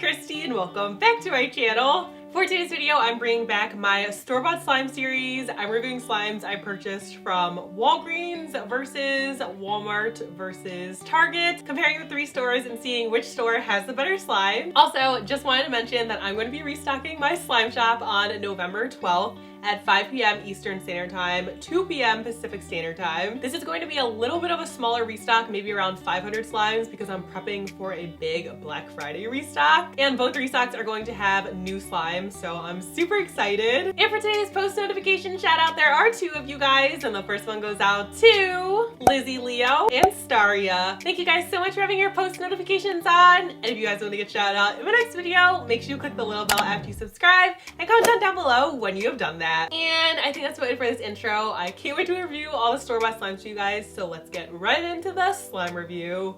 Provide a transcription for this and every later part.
Kristi and welcome back to my channel. For today's video, I'm bringing back my store-bought slime series. I'm reviewing slimes I purchased from Walgreens versus Walmart versus Target, comparing the three stores and seeing which store has the better slime. Also, just wanted to mention that I'm going to be restocking my slime shop on November 12th at 5 p.m. Eastern Standard Time, 2 p.m. Pacific Standard Time. This is going to be a little bit of a smaller restock, maybe around 500 slimes, because I'm prepping for a big Black Friday restock. And both restocks are going to have new slimes, so I'm super excited. And for today's post notification shout out, there are two of you guys, and the first one goes out to Lizzie Leo and Staria. Thank you guys so much for having your post notifications on. And if you guys want to get shout out in my next video, make sure you click the little bell after you subscribe and comment down below when you have done that. And I think that's about it for this intro. I can't wait to review all the store-bought slimes for you guys, so let's get right into the slime review.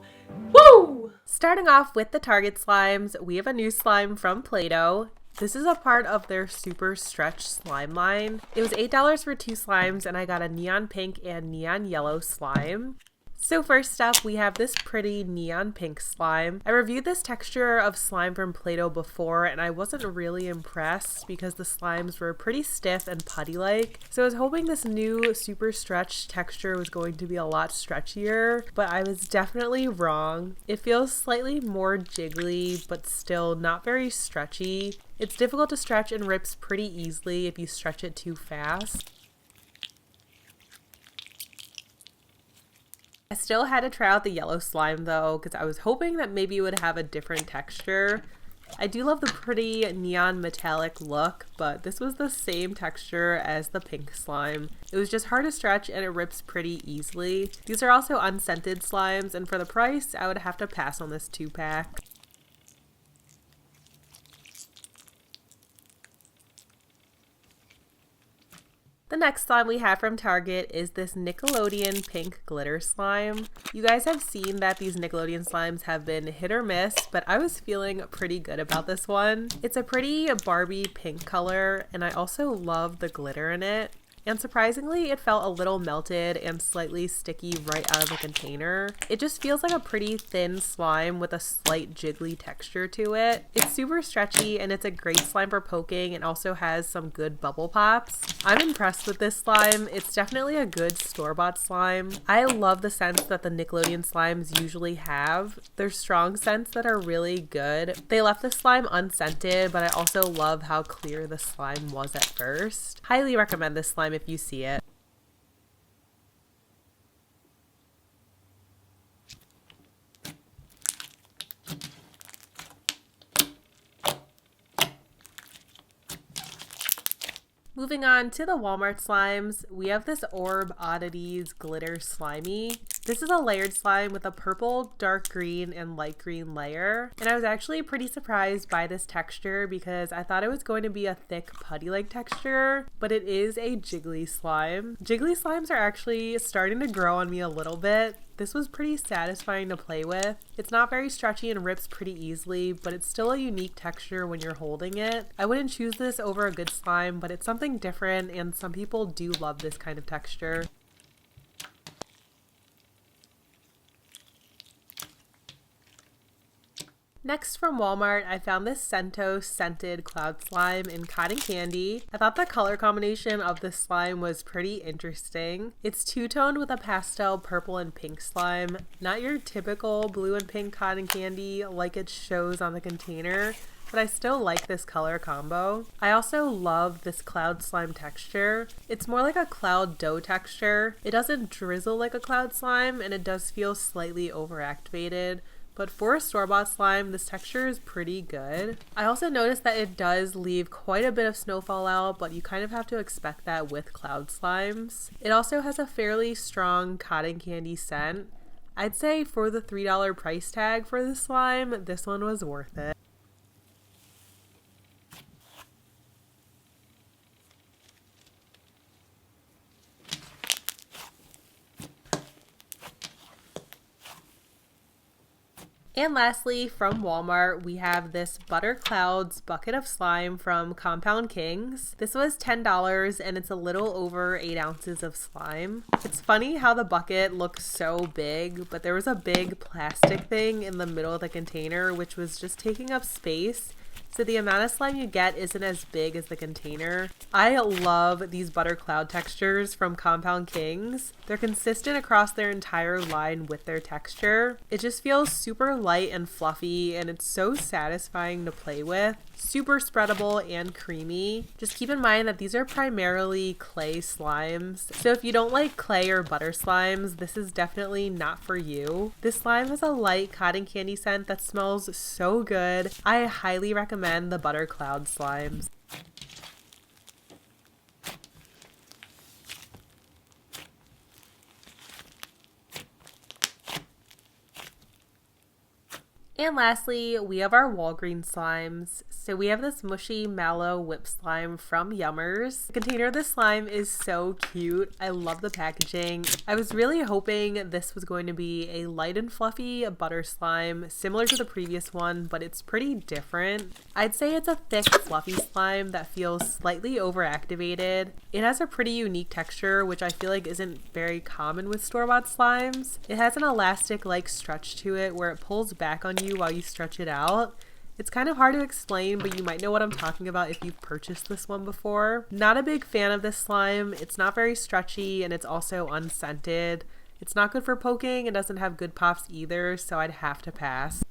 Woo! Starting off with the Target slimes, we have a new slime from Play-Doh. This is a part of their super stretch slime line. It was $8 for two slimes, and I got a neon pink and neon yellow slime. So first up, we have this pretty neon pink slime. I reviewed this texture of slime from Play-Doh before, and I wasn't really impressed because the slimes were pretty stiff and putty-like. So I was hoping this new super stretch texture was going to be a lot stretchier, but I was definitely wrong. It feels slightly more jiggly, but still not very stretchy. It's difficult to stretch and rips pretty easily if you stretch it too fast. I still had to try out the yellow slime though, because I was hoping that maybe it would have a different texture. I do love the pretty neon metallic look, but this was the same texture as the pink slime. It was just hard to stretch and it rips pretty easily. These are also unscented slimes, and for the price, I would have to pass on this 2-pack. The next slime we have from Target is this Nickelodeon pink glitter slime. You guys have seen that these Nickelodeon slimes have been hit or miss, but I was feeling pretty good about this one. It's a pretty Barbie pink color, and I also love the glitter in it. And surprisingly, it felt a little melted and slightly sticky right out of the container. It just feels like a pretty thin slime with a slight jiggly texture to it. It's super stretchy and it's a great slime for poking and also has some good bubble pops. I'm impressed with this slime. It's definitely a good store-bought slime. I love the scents that the Nickelodeon slimes usually have. They're strong scents that are really good. They left the slime unscented, but I also love how clear the slime was at first. Highly recommend this slime if you see it. Moving on to the Walmart slimes, we have this Orb Oddities Glitter Slimy. This is a layered slime with a purple, dark green, and light green layer. And I was actually pretty surprised by this texture because I thought it was going to be a thick putty-like texture, but it is a jiggly slime. Jiggly slimes are actually starting to grow on me a little bit. This was pretty satisfying to play with. It's not very stretchy and rips pretty easily, but it's still a unique texture when you're holding it. I wouldn't choose this over a good slime, but it's something different and some people do love this kind of texture. Next from Walmart, I found this Sentos scented cloud slime in cotton candy. I thought the color combination of this slime was pretty interesting. It's two-toned with a pastel purple and pink slime, not your typical blue and pink cotton candy like it shows on the container, but I still like this color combo. I also love this cloud slime texture. It's more like a cloud dough texture. It doesn't drizzle like a cloud slime, and it does feel slightly overactivated. But for a store-bought slime, this texture is pretty good. I also noticed that it does leave quite a bit of snowfall out, but you kind of have to expect that with cloud slimes. It also has a fairly strong cotton candy scent. I'd say for the $3 price tag for this slime, this one was worth it. And lastly, from Walmart, we have this Butter Clouds bucket of slime from Compound Kings. This was $10 and it's a little over 8 ounces of slime. It's funny how the bucket looks so big, but there was a big plastic thing in the middle of the container which was just taking up space. So the amount of slime you get isn't as big as the container. I love these butter cloud textures from Compound Kings. They're consistent across their entire line with their texture. It just feels super light and fluffy and it's so satisfying to play with. Super spreadable and creamy. Just keep in mind that these are primarily clay slimes. So if you don't like clay or butter slimes, this is definitely not for you. This slime has a light cotton candy scent that smells so good. I highly recommend the Butter Cloud slimes. And lastly, we have our Walgreen slimes. So we have this mushy mallow whip slime from Yummers. The container of this slime is so cute. I love the packaging. I was really hoping this was going to be a light and fluffy butter slime, similar to the previous one, but it's pretty different. I'd say it's a thick, fluffy slime that feels slightly overactivated. It has a pretty unique texture, which I feel like isn't very common with store-bought slimes. It has an elastic-like stretch to it where it pulls back on you while you stretch it out. It's kind of hard to explain, but you might know what I'm talking about if you've purchased this one before. Not a big fan of this slime. It's not very stretchy and it's also unscented. It's not good for poking and doesn't have good pops either, so I'd have to pass.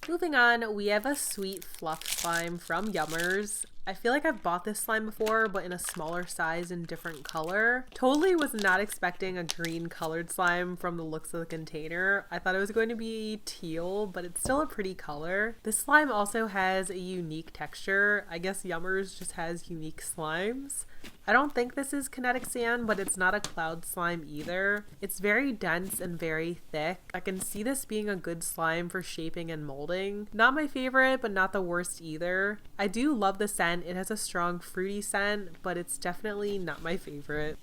Moving on, we have a sweet fluff slime from Yummers. I feel like I've bought this slime before, but in a smaller size and different color. Totally was not expecting a green colored slime from the looks of the container. I thought it was going to be teal, but it's still a pretty color. This slime also has a unique texture. I guess Yummers just has unique slimes. I don't think this is kinetic sand, but it's not a cloud slime either. It's very dense and very thick. I can see this being a good slime for shaping and molding. Not my favorite, but not the worst either. I do love the scent. It has a strong fruity scent, but it's definitely not my favorite.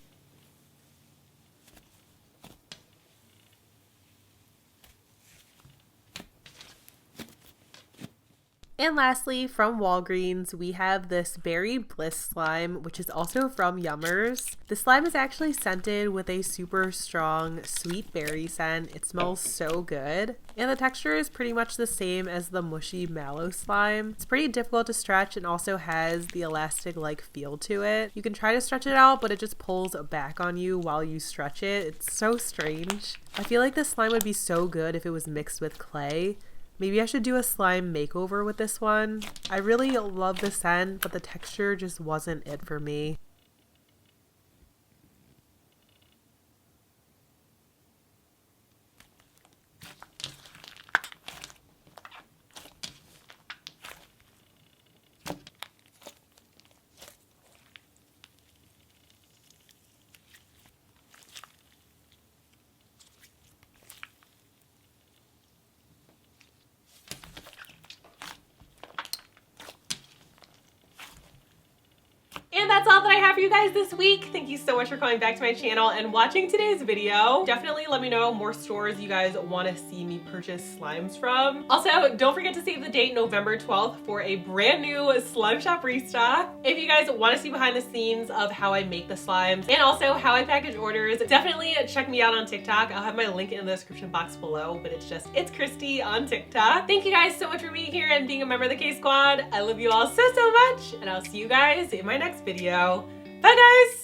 And lastly, from Walgreens, we have this Berry Bliss slime, which is also from Yummers. The slime is actually scented with a super strong sweet berry scent. It smells so good. And the texture is pretty much the same as the mushy mallow slime. It's pretty difficult to stretch and also has the elastic-like feel to it. You can try to stretch it out, but it just pulls back on you while you stretch it. It's so strange. I feel like this slime would be so good if it was mixed with clay. Maybe I should do a slime makeover with this one. I really love the scent, but the texture just wasn't it for me. And that's all that I have for you guys this week. Thank you so much for coming back to my channel and watching today's video. Definitely let me know more stores you guys want to see me purchase slimes from. Also, don't forget to save the date November 12th for a brand new slime shop restock. If you guys want to see behind the scenes of how I make the slimes and also how I package orders, definitely check me out on TikTok. I'll have my link in the description box below, but it's just itsKristiii on TikTok. Thank you guys so much for being here and being a member of the KSQUAD. I love you all so much, and I'll see you guys in my next video. Bye guys!